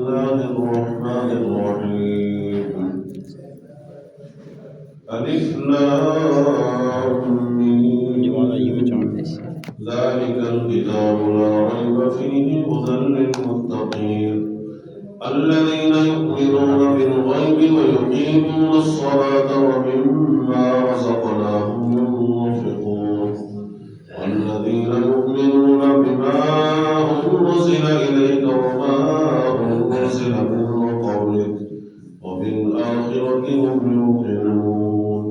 الله الرحمن الرحيم ألف لام ميم ذلك الكتاب لا ريب فيه هدى للمتقين الذين يؤمنون بالغيب ويقيمون الصلاة ومما رزقناهم ينفقون والذين يؤمنون بما أنزل إليك وما أنزل من قبلك وبالآخرة هم يوقنون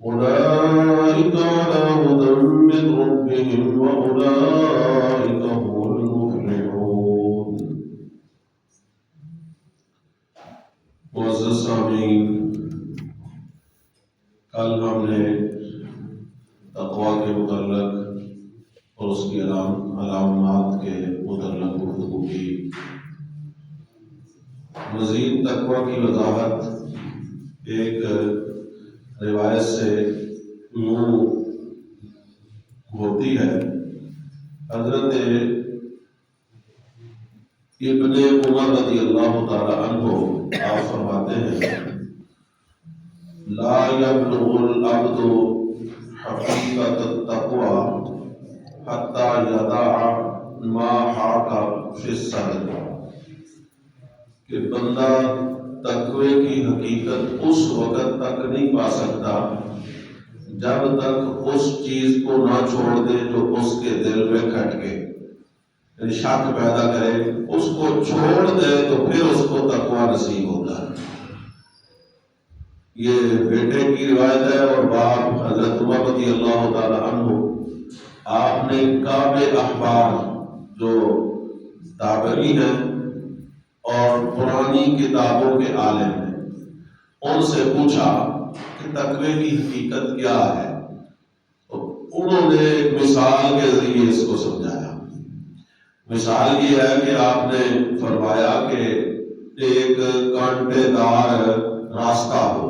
أولئك على هدى من ربهم وأولئك هم المفلحون. معزز سامعین، کل ہم نے تقوی کے متعلق اور اس کی علامات کے متعلق گفتگو کی. مزید تقوی کی وضاحت ایک روایت سے یوں ہوتی ہے. حضرت ابن عمر رضی اللہ تعالی عنہ آپ فرماتے ہیں لا يبلغ العبد حقیقت التقوی حتی یدع ما حاک فی الصدر، کہ بندہ تقوی کی حقیقت اس وقت تک نہیں پا سکتا جب تک اس چیز کو نہ چھوڑ دے جو اس کے دل میں کھٹ گئے، یعنی شک پیدا کرے، اس کو چھوڑ دے تو پھر اس کو تقوی نصیب ہوتا ہے. یہ بیٹے کی روایت ہے اور باپ حضرت عمر رضی اللہ تعالی عنہ آپ نے کعب احبار جو تابعی ہیں اور پرانی کتابوں کے عالم ہیں ان سے پوچھا کہ تقوی کی حقیقت کیا ہے. تو انہوں نے ایک مثال کے ذریعے اس کو سمجھایا. مثال یہ ہے کہ آپ نے فرمایا کہ ایک کانٹے دار راستہ ہو،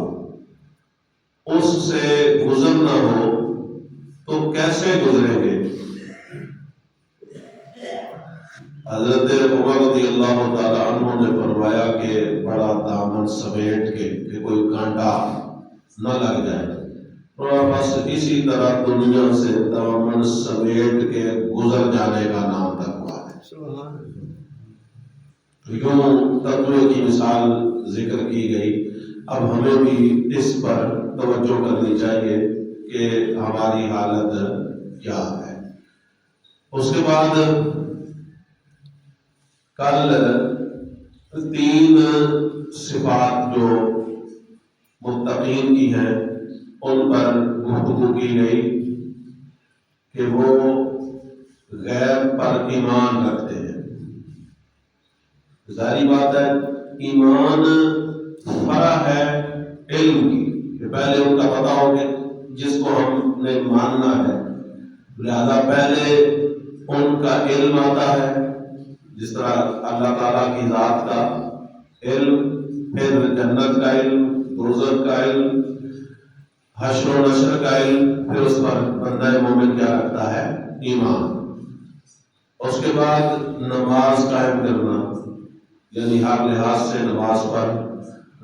اس سے گزرنا ہو تو کیسے گزریں گے؟ حضرت عمر رضی اللہ تعالی عنہ نے فرمایا کہ بڑا دامن سمیٹ کے کہ کوئی کانٹا نہ لگ جائے، اور بس اسی طرح دنیا سے دامن سمیٹ کے گزر جانے کا نام تقوی ہے. یوں تقوی کی مثال ذکر کی گئی. اب ہمیں بھی اس پر توجہ کرنی چاہیے کہ ہماری حالت کیا ہے. اس کے بعد کل 3 صفات جو متقین کی ہیں ان پر گفتگو کی گئی کہ وہ غیب پر ایمان رکھتے ہیں. ظاہری بات ہے ایمان فرع ہے علم کی، کہ پہلے ان کا پتہ ہو کہ جس کو ہم نے ماننا ہے، لہذا پہلے ان کا علم آتا ہے، جس طرح اللہ تعالیٰ کی ذات کا علم، پھر جنت کا علم، دوزخ کا علم، حشر و نشر کا علم، پھر اس پر بندہ مومن کیا رکھتا ہے؟ ایمان. اس کے بعد نماز قائم کرنا، یعنی ہر لحاظ سے نماز پر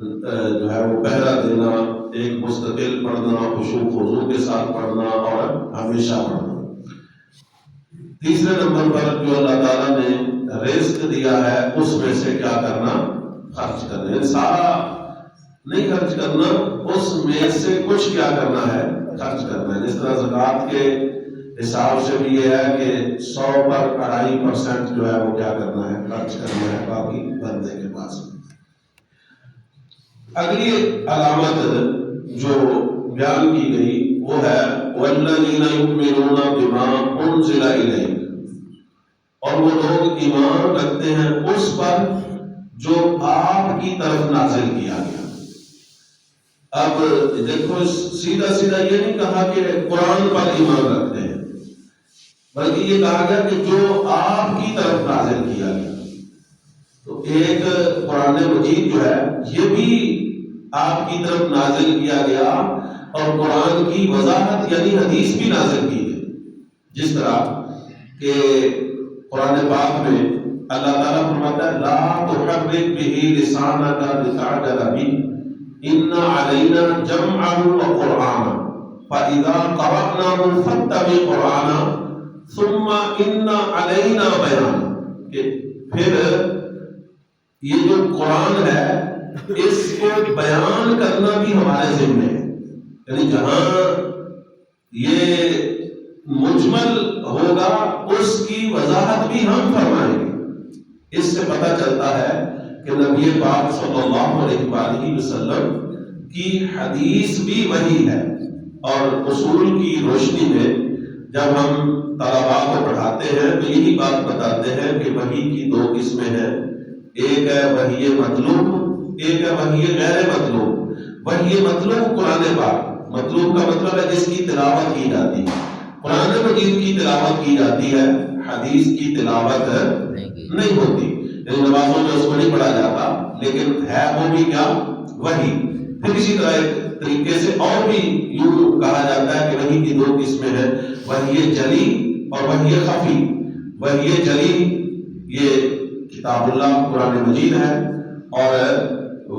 جو ہے وہ پہرا دینا، ایک مستقل پڑھنا، خشوع خضوع کے ساتھ پڑھنا اور ہمیشہ پڑھنا. تیسرے نمبر پر جو اللہ تعالیٰ نے رزق دیا ہے اس میں سے کیا کرنا؟ خرچ کرنا. سارا نہیں خرچ کرنا، اس میں سے کچھ کیا کرنا ہے؟ خرچ کرنا ہے. جس طرح زکوٰۃ کے حساب سے بھی یہ ہے کہ 100 پر 2.5% جو ہے وہ کیا کرنا ہے؟ خرچ کرنا ہے باقی بندے کے پاس. اگلی علامت جو بیان کی گئی وہ ہے وَالَّذِينَ يُؤْمِنُونَ بِمَا أُنزِلَ إِلَيْكَ، اور وہ لوگ ایمان رکھتے ہیں اس پر جو آپ کی طرف نازل کیا گیا. اب دیکھو سیدھا سیدھا یہ نہیں کہا کہ قرآن پر ایمان رکھتے ہیں، بلکہ یہ کہا گیا کہ جو آپ کی طرف نازل کیا گیا. تو ایک قرآن مجید جو ہے یہ بھی آپ کی طرف نازل کیا گیا اور قرآن کی وضاحت یعنی حدیث بھی نازل کی گئی. جس طرح کہ قرآن پاک میں اللہ تعالیٰ فرماتا ہے لا تحرک به لسانک لتعجل به ان علینا جمعہ وقرآنا فإذا قرأناه فاتبع قرآنا ثم ان علینا بیانا، کہ پھر یہ جو قرآن ہے اس کو بیان کرنا بھی ہمارے ذمہ ہے، یعنی جہاں یہ مجمل ہوگا اس کی وضاحت بھی ہم فرمائیں گے۔ اس سے پتہ چلتا ہے کہ نبی پاک صلی اللہ علیہ وآلہ وسلم کی حدیث بھی وہی ہے، اور اصول کی روشنی میں جب ہم طلباء کو پڑھاتے ہیں تو یہی بات بتاتے ہیں کہ وحی کی دو قسمیں ہیں، ایک ہے وحی مطلوب، ایک ہے وحی غیر مطلوب۔ وحی مطلوب قرآن پاک، مطلوب کا مطلب ہے جس کی تلاوت کی جاتی ہے، قرآن مجید کی تلاوت کی جاتی ہے، حدیث کی تلاوت نہیں ہوتی، یعنی نمازوں میں اس کو نہیں پڑھا جاتا، لیکن ہے وہ بھی کیا؟ وحی۔ پھر اسی طرح ایک طریقے سے اور بھی یوں کہا جاتا ہے کہ وحی کی دو قسمیں ہیں، وحی جلی اور وحی خفی۔ وحی جلی یہ کتاب اللہ قرآن مجید ہے، اور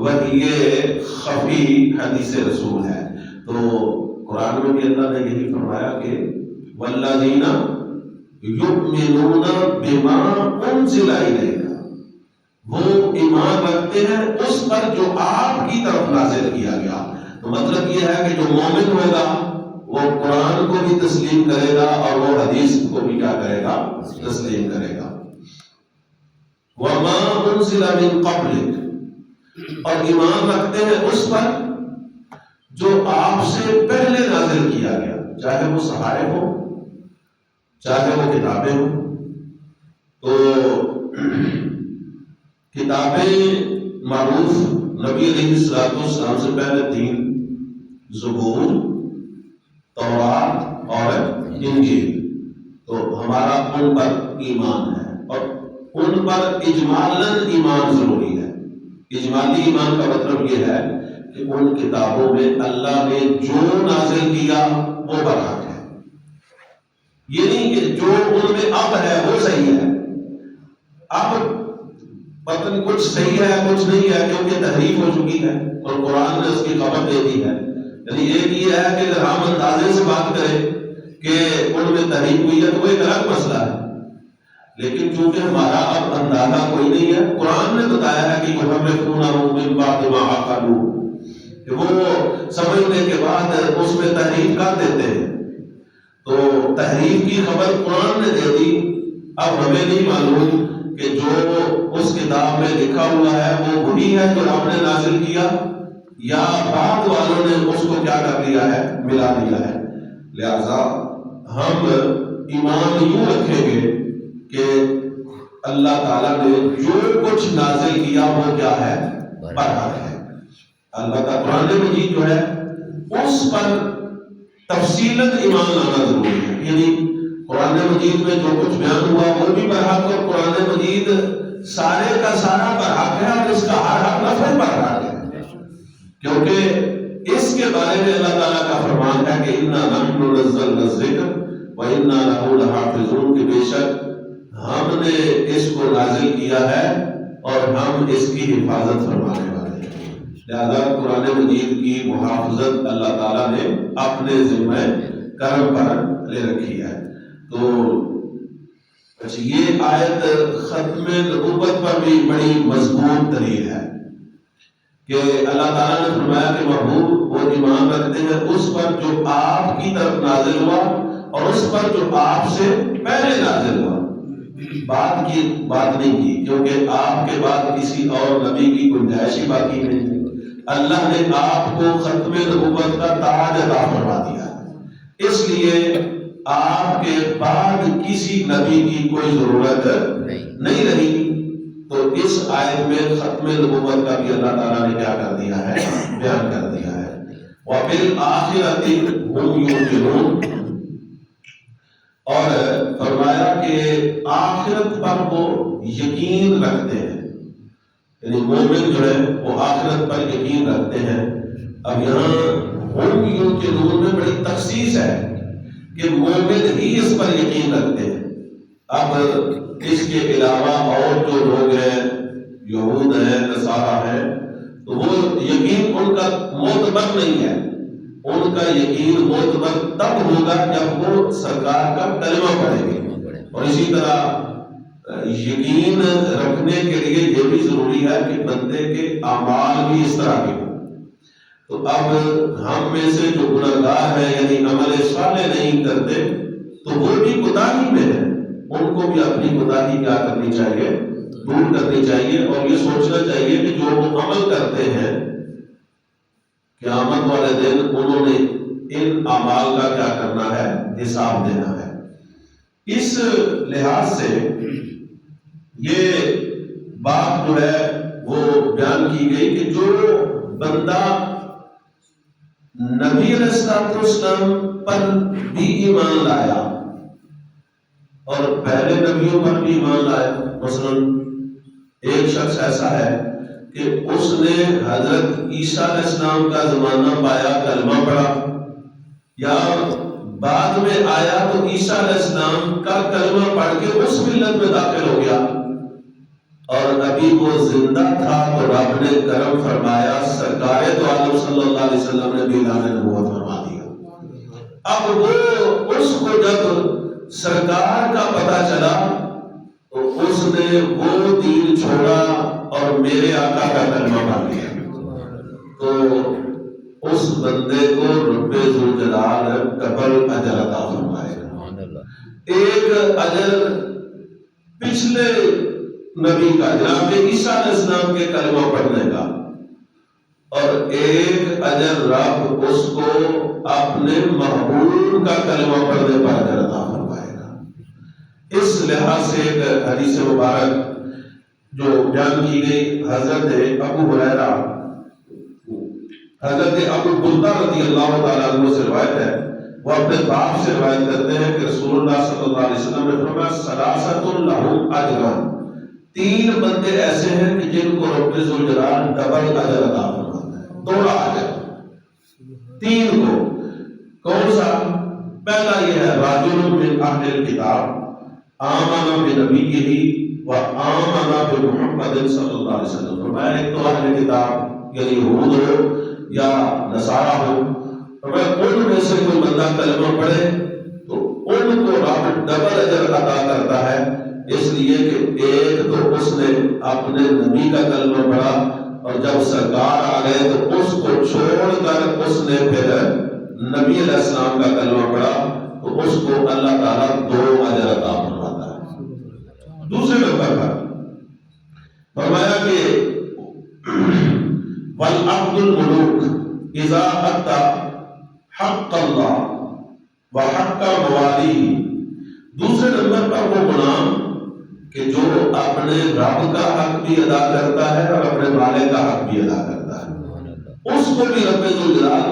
وحی خفی حدیث رسول ہے۔ تو قرآن میں بھی اللہ نے یہی فرمایا کہ والذین یؤمنون بما انزل الیک، وہ ایمان رکھتے ہیں اس پر جو آپ کی طرف نازل کیا گیا۔ تو مطلب یہ ہے کہ جو مومن ہوگا وہ قرآن کو بھی تسلیم کرے گا اور وہ حدیث کو بھی کیا کرے گا؟ تسلیم کرے گا۔ وما انزل من قبلک، اور ایمان رکھتے ہیں اس پر جو آپ سے پہلے نازل کیا گیا، چاہے وہ صحائف ہو چاہے وہ کتابیں ہوں۔ تو کتابیں معروف نبی علیہ السلام سے پہلے تین، زبور، تورات اور انجیل، تو ہمارا ان پر ایمان ہے، اور ان پر اجمالاً ایمان ضروری ہے۔ اجمالی ایمان کا مطلب یہ ہے کہ ان کتابوں میں اللہ نے جو نازل کیا وہ برحق ہے، یہ نہیں کہ جو ان میں اب ہے وہ صحیح ہے، اب پتہ نہیں کچھ صحیح ہے کچھ نہیں ہے، کیونکہ تحریف ہو چکی ہے اور قرآن نے اس کی خبر دے دی ہے۔ یعنی ایک یہ ہے کہ اگر ہم اندازے سے بات کریں کہ ان میں تحریف ہوئی ہے تو وہ ایک الگ مسئلہ ہے، لیکن چونکہ ہمارا اب اندازہ کوئی نہیں ہے، قرآن نے بتایا ہے کہ یحرفونہ من بعد ما عقلوہ، کہ وہ سمجھنے کے بعد اس میں تحریف کر دیتے ہیں۔ تو تحریف کی خبر قرآن نے دے دی، اب ہمیں نہیں معلوم کہ جو اس کتاب میں لکھا ہوا ہے وہ وہی ہے جو آپ نے نازل کیا، یا بعد والوں نے اس کو کیا کر لیا ہے؟ ملا دیا ہے۔ لہذا ہم ایمان یوں رکھیں گے کہ اللہ تعالیٰ نے جو کچھ نازل کیا وہ کیا ہے؟ برحق ہے۔ البتہ قرآن مجید جو ہے اس پر تفصیلاً ایمان لانا ضروری ہے، یعنی قرآن مجید میں جو کچھ بیان ہوا وہ بھی برحق ہے، اور قرآن مجید سارے کا سارا برحق ہے، اور اس کا ہر حق نفر برحق ہے، کیونکہ اس کے بارے میں اللہ تعالیٰ کا فرمان ہے کہ اِنَّا نَحْنُ نَزَّلْنَا الذِّکْرَ وَإِنَّا لَهُ لَحَافِظُونَ، کہ بے شک ہم نے اس کو نازل کیا ہے اور ہم اس کی حفاظت فرمانے والے ہیں۔ لہذا قرآن مجید کی محافظت اللہ تعالیٰ نے اپنے ذمہ کرم پر لے رکھی ہے۔ تو یہ آیت ختم نبوت پر بھی بڑی مضبوط دلیل ہے کہ اللہ تعالیٰ نے فرمایا کہ محبوب وہ ایمان رکھتے ہیں اس پر جو آپ کی طرف نازل ہوا اور اس پر جو آپ سے پہلے نازل ہوا۔ بات کی بات نہیں کی، کیونکہ آپ کے بعد کسی اور نبی کی گنجائش ہی باقی نہیں ہے۔ اللہ نے آپ کو ختم نبوت کا تاج عطا فرما دیا ہے، اس لیے آپ کے بعد کسی نبی کی کوئی ضرورت نہیں رہی۔ تو اس آیت میں ختم نبوت کا بھی اللہ تعالیٰ نے کیا کر دیا ہے؟ بیان کر دیا ہے۔ وَبِالْآخِرَةِ هُمْ يُوقِنُونَ، اور فرمایا کہ آخرت پر وہ یقین رکھتے ہیں، یعنی مومن جو ہے وہ آخرت پر یقین رکھتے ہیں۔ اب یہاں ہم یوقنون میں بڑی تخصیص ہے کہ مومن ہی اس پر یقین رکھتے ہیں۔ اب اس کے علاوہ اور جو لوگ ہیں، یہود ہیں، نصارہ ہیں، تو وہ یقین ان کا معتبر نہیں ہے. ان کا یقین معتبر تب ہوگا جب وہ سرکار کا کلمہ پڑھیں گے. اور اسی طرح یقین رکھنے کے لیے یہ بھی ضروری ہے کہ بندے کے اعمال بھی اس طرح کے ہوں. تو اب ہم میں سے جو گناہگار ہیں، یعنی عمل صالح نہیں کرتے، تو وہ بھی کوتاہی میں ہیں. ان کو بھی اپنی کوتاہی کیا کرنی چاہیے؟ دور کرنی چاہیے. اور یہ سوچنا چاہیے کہ جو وہ عمل کرتے ہیں، قیامت والے دن انہوں نے ان اعمال کا کیا کرنا ہے؟ حساب دینا ہے. اس لحاظ سے یہ بات جو ہے وہ بیان کی گئی کہ جو بندہ نبی علیہ السلام پر بھی ایمان لایا اور پہلے نبیوں پر بھی ایمان لایا. مثلا ایک شخص ایسا ہے کہ اس نے حضرت عیسیٰ علیہ السلام کا زمانہ پایا، کلمہ پڑھا، یا بعد میں آیا تو عیسیٰ علیہ السلام کا کلمہ پڑھ کے اس ملت میں داخل ہو گیا، اور ابھی وہ زندہ تھا تو رب نے کرم فرمایا، سرکار تو عالم صلی اللہ علیہ وسلم نے بھی اعلان نبوت فرما دیا. اب وہ اس کو جب سرکار کا پتہ چلا تو اس نے وہ دین چھوڑا اور میرے آقا کا کلمہ پڑھ لیا. تو اس بندے کو رب ذوالجلال ڈبل اجر عطا فرمائے گا. ایک اجر پچھلے نبی کا، جناب عیسیٰ علیہ السلام کے کلمہ پڑھنے کا، اور ایک اجر رب اس کو اپنے محبوب کا کلمہ پڑھنے پر اجر عطا فرمائے گا. اس لحاظ سے ایک حدیث مبارک جو بیان کی گئی، حضرت ابو ہریرہ، حضرت ابو بردہ رضی اللہ تعالیٰ عنہ سے روایت ہے. وہ اپنے باپ سے روایت کرتے ہیں کہ رسول اللہ صلی اللہ علیہ وسلم نے فرمایا، ثلاثۃ لہم اجران، تین بندے ایسے ہیں کہ جن کو رب ذوالجلال ڈبل اجر عطا فرماتا ہے، دوڑا اجر تین کو. کون سا؟ پہلا یہ ہے، راجل من اہل الکتاب آمن بنبیہ و آمن بمحمد صلی اللہ علیہ وسلم. فرمایا ایک تو اہل کتاب یعنی یہود ہو یا نصارہ ہو، ان میں سے کوئی بندہ کلمہ پڑھے تو ان کو رب ڈبل اجر عطا کرتا ہے، اس لیے کہ ایک تو اس نے اپنے نبی کا کلمہ پڑھا، اور جب سرکار آ گئے تو اس کو چھوڑ کر اس نے پھر نبی علیہ السلام کا کلمہ پڑھا، تو اس کو اللہ تعالیٰ دو اجر عطا فرماتا ہے. دوسرے نمبر پر فرمایا کہ وَالْعَبْدُ الْمُلُوكُ إِذَا أَدَّى حَقَّ اللَّهِ وَحَقَّ مَوَالِيهِ. دوسرے نمبر پر وہ غلام کہ جو اپنے رب کا حق بھی ادا کرتا ہے اور اپنے مالک کا حق بھی ادا کرتا ہے، اس کو بھی رب ذوالجلال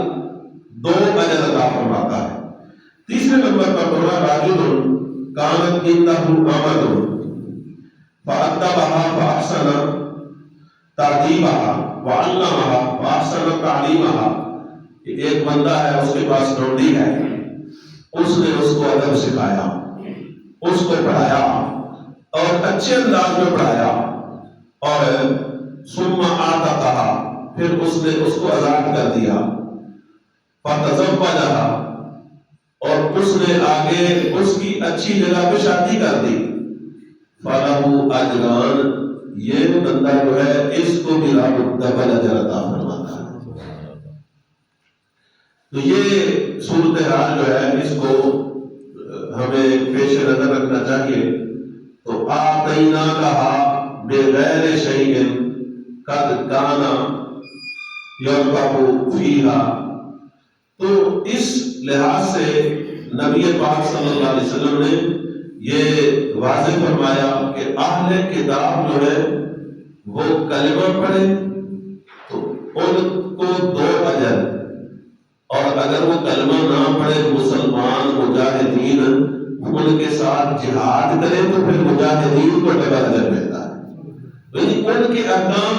دو اجر عطا فرماتا ہے. تیسرے نمبر پر فرمایا راجل کانت عنده امة فأدبها فأحسن تعذیبها وعلمها وأحسن تعلیمها. ایک بندہ ہے، اس کے پاس لونڈی ہے، اس نے اس کو ادب سکھایا، اس کو پڑھایا اور اچھے انداز میں پڑھایا، اور ثم آتاها، پھر اس نے اس کو آزاد کر دیا، فتزوجها، اور اس نے آگے اس کی اچھی جگہ پہ شادی کر دی، فَلَهُ أَجْرَانِ، یہ بندہ جو ہے اس کو بھی رب ڈبل اجر عطا فرماتا ہے. تو یہ صورتحال جو ہے اس کو ہمیں پیش نظر رکھنا چاہیے. تو آتَيْنَاكَهَا بِغَيْرِ شَيْءٍ قَدْ كَانَ يَرْغَبُ فِيهَا. تو اس لحاظ سے نبی پاک صلی اللہ علیہ وسلم نے یہ واضح فرمایا کہ اہل کتاب جو ہے وہ کلمہ پڑھے تو ان کو دو اجر، اور اگر وہ کلمہ نہ پڑھے، مسلمان مجاہدین ان کے ساتھ جہاد کرے تو پھر مجاہدین کو ڈبل اجر ملتا ہے. یعنی ان کے احکام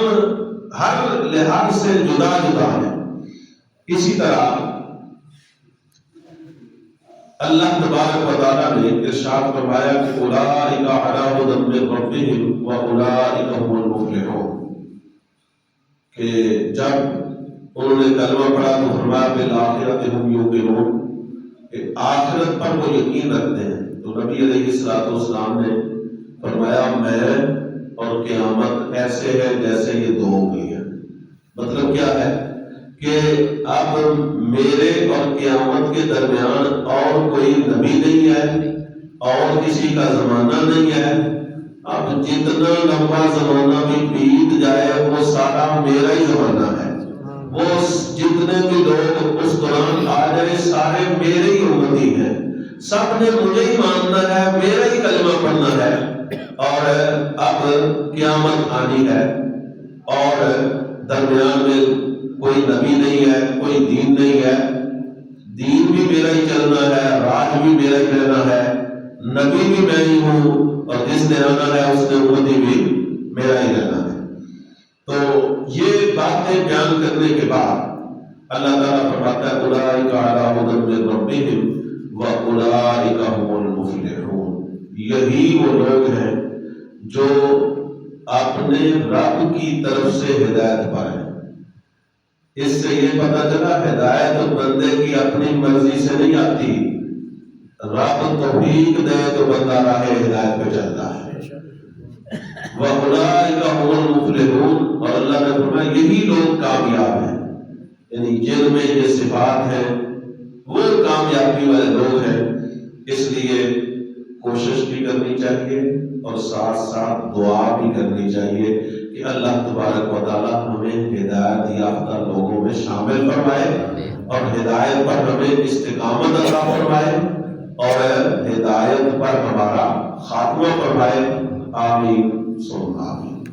ہر لحاظ سے جدا جدا ہیں. اسی طرح اللہ تبارک و تعالیٰ نے ارشاد فرمایا کہ اولئک علی ھدی من ربہم واولئک ھم المفلحون، کہ جب انہوں نے کلمہ پڑھا تو فرمایا بالآخرۃ ھم یوقنون، کہ آخرت پر وہ یقین رکھتے ہیں۔ تو نبی علیہ السلام نے فرمایا میں اور قیامت ایسے ہے جیسے یہ دو انگلیاں۔ مطلب کیا ہے کہ اب میرے اور قیامت کے درمیان اور کوئی نبی نہیں ہے اور کسی کا زمانہ نہیں ہے۔ اب جتنا لمبا زمانہ بھی بیت جائے وہ سارا میرا ہی زمانہ ہے، وہ جتنے بھی لوگ اس دوران آ جائے سارے میرے ہی امتی ہیں، سب نے مجھے ہی ماننا ہے، میرا ہی کلمہ پڑھنا ہے۔ اور اب قیامت آنی ہے اور درمیان میں کوئی نبی نہیں ہے، کوئی دین نہیں ہے، دین بھی میرا ہی چلنا ہے، راج بھی میرا ہی رہنا ہے، نبی بھی میں ہی ہوں، اور جس نے آنا ہے اس نے امتی بھی میرا ہی رہنا ہے۔ تو یہ باتیں بیان کرنے کے بعد اللہ تعالیٰ فرماتا ہے اولئک علی ھدی من ربہم واولئک ھم المفلحون، یہی وہ لوگ ہیں جو اپنے رب کی طرف سے ہدایت پر ہیں۔ اس سے یہ پتہ چلا ہدایت بندے کی اپنی مرضی سے نہیں آتی، رب توفیق دے تو بندہ راہ ہدایت پہ چلتا ہے۔ وَأُولَٰئِكَ هُمُ الْمُفْلِحُونَ، اور اللہ نے فرمایا یہی لوگ کامیاب ہیں، یعنی جن میں یہ صفات ہیں وہ کامیابی والے لوگ ہیں۔ اس لیے کوشش بھی کرنی چاہیے اور ساتھ ساتھ دعا بھی کرنی چاہیے کہ اللہ تبارک و تعالیٰ ہمیں ہدایت یافتہ لوگوں میں شامل فرمائے اور ہدایت پر ہمیں استقامت عطا فرمائے اور ہدایت پر ہمارا خاتمہ فرمائے۔ آمین ثم آمین۔